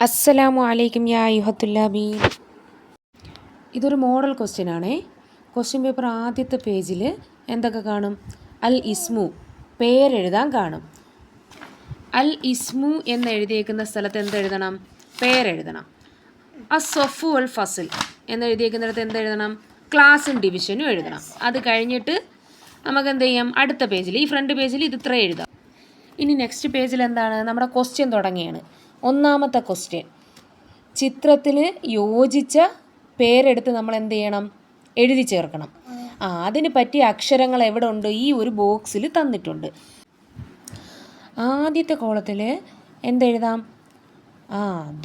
അസ്സലാമു അലൈക്കും യാ അയ്യുഹത്തുല്ലാബീൻ. ഇതൊരു മോഡൽ ക്വസ്റ്റ്യൻ ആണേ. ക്വസ്റ്റ്യൻ പേപ്പർ ആദ്യത്തെ പേജിൽ എന്തൊക്കെ കാണും? അൽ ഇസ്മു, പേരെഴുതാൻ കാണും. അൽ ഇസ്മു എന്നെഴുതിയേക്കുന്ന സ്ഥലത്ത് എന്തെഴുതണം? പേരെഴുതണം. അസ്സഫു അൽ ഫസിൽ എന്നെഴുതിയേക്കുന്നിടത്ത് എന്തെഴുതണം? ക്ലാസ്സും ഡിവിഷനും എഴുതണം. അത് കഴിഞ്ഞിട്ട് നമുക്ക് എന്ത് ചെയ്യാം? അടുത്ത പേജിൽ, ഈ ഫ്രണ്ട് പേജിൽ ഇത് ഇത്ര എഴുതാം. ഇനി നെക്സ്റ്റ് പേജിൽ എന്താണ്? നമ്മുടെ ക്വസ്റ്റ്യൻ തുടങ്ങിയാണ്. ഒന്നാമത്തെ ക്വസ്റ്റ്യൻ, ചിത്രത്തിൽ യോജിച്ച പേരെടുത്ത് നമ്മൾ എന്ത് ചെയ്യണം? എഴുതി ചേർക്കണം. അതിന് പറ്റിയ അക്ഷരങ്ങൾ എവിടെ ഉണ്ട്? ഈ ഒരു ബോക്സിൽ തന്നിട്ടുണ്ട്. ആദ്യത്തെ കോളത്തിൽ എന്തെഴുതാം?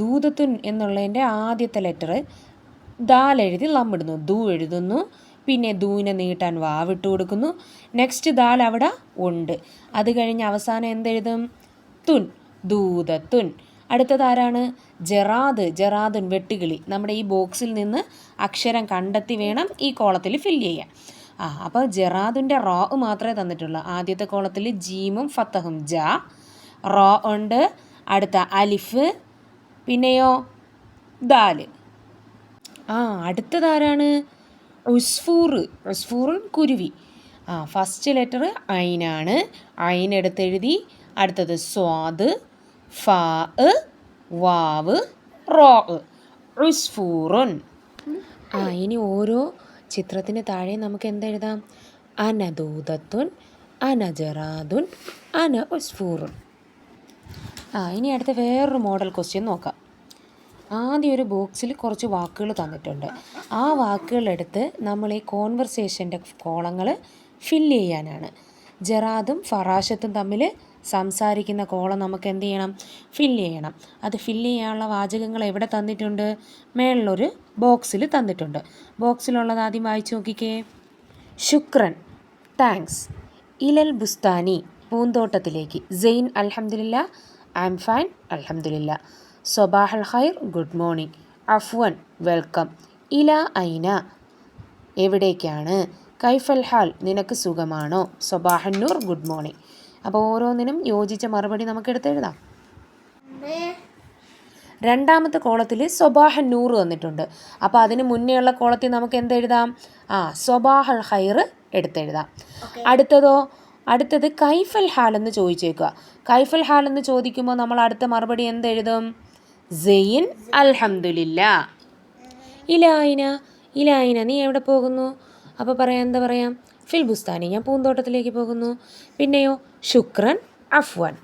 ദൂതത്തുൻ എന്നുള്ളതിൻ്റെ ആദ്യത്തെ ലെറ്റർ ദാലെഴുതി ലമ്മിടുന്നു. ദൂ എഴുതുന്നു. പിന്നെ ദൂനെ നീട്ടാൻ വാവിട്ട് കൊടുക്കുന്നു. നെക്സ്റ്റ് ദാൽ അവിടെ ഉണ്ട്. അത് കഴിഞ്ഞ് അവസാനം എന്തെഴുതും? തുൻ, ദൂതത്തുൻ. അടുത്തതാരാണ്? ജറാദ്, ജറാദുൻ, വെട്ടുകിളി. നമ്മുടെ ഈ ബോക്സിൽ നിന്ന് അക്ഷരം കണ്ടെത്തി വേണം ഈ കോളത്തിൽ ഫില്ല് ചെയ്യാൻ. അപ്പോൾ ജറാദിൻ്റെ റോ മാത്രമേ തന്നിട്ടുള്ളൂ. ആദ്യത്തെ കോളത്തിൽ ജീമും ഫത്തഹും, ജ, റോ ഉണ്ട്. അടുത്ത അലിഫ്, പിന്നെയോ ദാല്. അടുത്തതാരാണ്? ഉസ്ഫൂർ, ഉസ്ഫൂറുൻ, കുരുവി. ഫസ്റ്റ് ലെറ്റർ ഐനാണ്. ഐനെടുത്തെഴുതി. അടുത്തത് സ്വാദ്, ഫാ, വാവ്, റോ, ഉസ്ഫൂറുൻ. ഇനി ഓരോ ചിത്രത്തിന് താഴെ നമുക്ക് എന്തെഴുതാം? അനദൂതത്തുൻ, അനജറാദുൻ, അന ഉസ്ഫൂറുൻ. ഇനി അടുത്ത വേറൊരു മോഡൽ ക്വസ്റ്റ്യൻ നോക്കാം. ആദ്യം ഒരു ബോക്സിൽ കുറച്ച് വാക്കുകൾ തന്നിട്ടുണ്ട്. ആ വാക്കുകളെടുത്ത് നമ്മൾ ഈ കോൺവെർസേഷൻ്റെ കോളങ്ങൾ ഫില്ല് ചെയ്യാനാണ്. ജറാദും ഫറാഷത്തും തമ്മിൽ സംസാരിക്കുന്ന കോളം നമുക്ക് എന്ത് ചെയ്യണം? ഫില്ല് ചെയ്യണം. അത് ഫില്ല് ചെയ്യാനുള്ള വാചകങ്ങൾ എവിടെ തന്നിട്ടുണ്ട്? മേളിലൊരു ബോക്സിൽ തന്നിട്ടുണ്ട്. ബോക്സിലുള്ളത് ആദ്യം വായിച്ചു നോക്കിക്കേ. ശുക്രൻ, താങ്ക്സ്. ഇലൽ ബുസ്താനി, പൂന്തോട്ടത്തിലേക്ക്. സെയിൻ, അൽഹംദുലില്ലാ, ഐ എം ഫൈൻ, അൽഹംദുലില്ലാ. സൊബാഹ് അൽ ഖൈർ, ഗുഡ് മോർണിംഗ്. അഫ്വൻ, വെൽക്കം. ഇല ഐന, എവിടേക്കാണ്. കൈഫൽ ഹാൽ, നിനക്ക് സുഖമാണോ. സൊബാഹൻ നൂർ, ഗുഡ് മോർണിംഗ്. അപ്പോൾ ഓരോന്നിനും യോജിച്ച മറുപടി നമുക്ക് എടുത്തെഴുതാം. രണ്ടാമത്തെ കോളത്തിൽ സൊബാഹൻ നൂർ തന്നിട്ടുണ്ട്. അപ്പോൾ അതിന് മുന്നേയുള്ള കോളത്തിൽ നമുക്ക് എന്തെഴുതാം? സൊബാഹ് അൽ ഖൈർ എടുത്തെഴുതാം. അടുത്തത് കൈഫൽ ഹാൽ എന്ന് ചോദിച്ചേക്കുക. കൈഫൽ ഹാൽ എന്ന് ചോദിക്കുമ്പോൾ നമ്മൾ അടുത്ത മറുപടി എന്തെഴുതും? സെയിൻ, അൽഹംദുലില്ലാ. ഇലായിന, ഇലായിന, നീ എവിടെ പോകുന്നു? അപ്പോൾ എന്താ പറയാം? ഫിൽ ബുസ്താനി, ഞാൻ പൂന്തോട്ടത്തിലേക്ക് പോകുന്നു. പിന്നെയോ ശുക്രൻ, അഫ്വൻ.